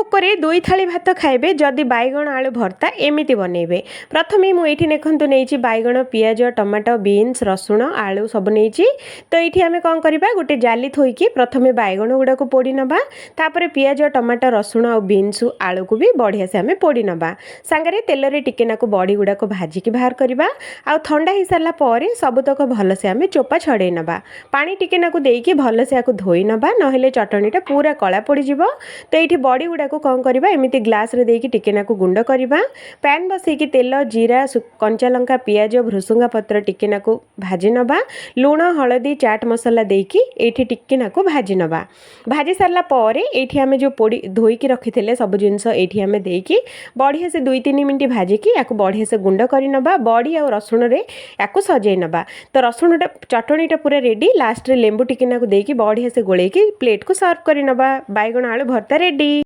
ଭୋକରେ 2 थाली भात खाइबे जदि बैगण आलू भर्ता एमिति बनइबे। प्रथमे मु एठी देखंतु नेइची बैगण पियाज टमाटो बीन्स रसुण आलू सब नेइची। तो एठी आमे कोन करबा गोटे जाली थोइकी प्रथमे बैगण गुडा को पोड़ी नबा तापरे पियाज टमाटो रसुण और बीन्स आलू को भी बढ़िया से आमे पोड़ी नबा। सांगरे तेल रे टिके नाको बड़ी गुडा को भाजी की बाहर करबा आ ठंडा ही साला परे सबतक भल से आमे चोपा छड़े नबा। पानी टिके नाको देइकी भल से आको धोई नबा नहेले चटणीटा पूरा कला पड़ी जिवो। तो ये बड़ी गुड़ा को कौन करवा एमती ग्लास रे देकी टिके नाकु गुंड करवा। पैन बसैकी तेल जीरा कंचा लंका पियाज भृसुंगा पत्र टिके नाकु भाजी नबा। लुण हलदी चाट मसला देकी एठी टिके नाकु भाजी नबा। भाजी सारला परे एठी आमे जो पोड़ी धोईकी रखिथिले सब जिंस एठी आमे देकी बढ़िया से 2-3 मिनिट भाजिकी याकु बढ़िया से गुंड करि नबा। बड़ी आ रसुण रे याकु सजै नबा। तो रसुणटा चटणीटा पूरा रेडी। लास्ट रे लेंबू टिके नाकु देकी बढ़िया से गोलेकी प्लेट को सर्व करि नबा। बैगण आलू भर्ता रेडी।